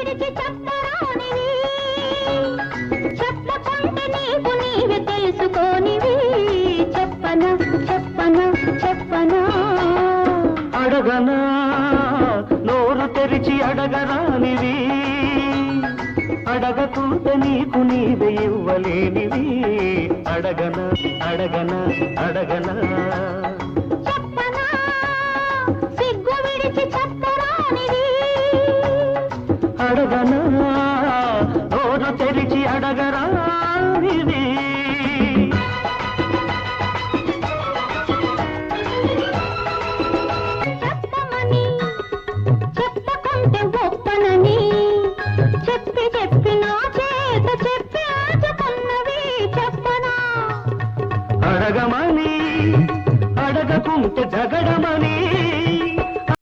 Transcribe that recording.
విడిచి చెప్పరానివి చెప్పకుంటే నీకు నీవే తెలుసుకోనివి చెప్పనా చెప్పనా చెప్పనా అడగనా నోరు తెరిచి అడగరానివి అడగకుంటే నీకు నీవే ఇవ్వలేనివి అడగనా అడగనా అడగనా చెప్పనా సిగ్గు విడిచి చెప్పరానివి అడగనా నోరు తెరిచి అడగరానివి చెప్పమని చెప్పకుంటే గొప్పనని చెప్పి చెప్పి నా చేత చెప్పి ఆచుకున్నవి చెప్పనా అడగమని అడగకుంటే జగడమని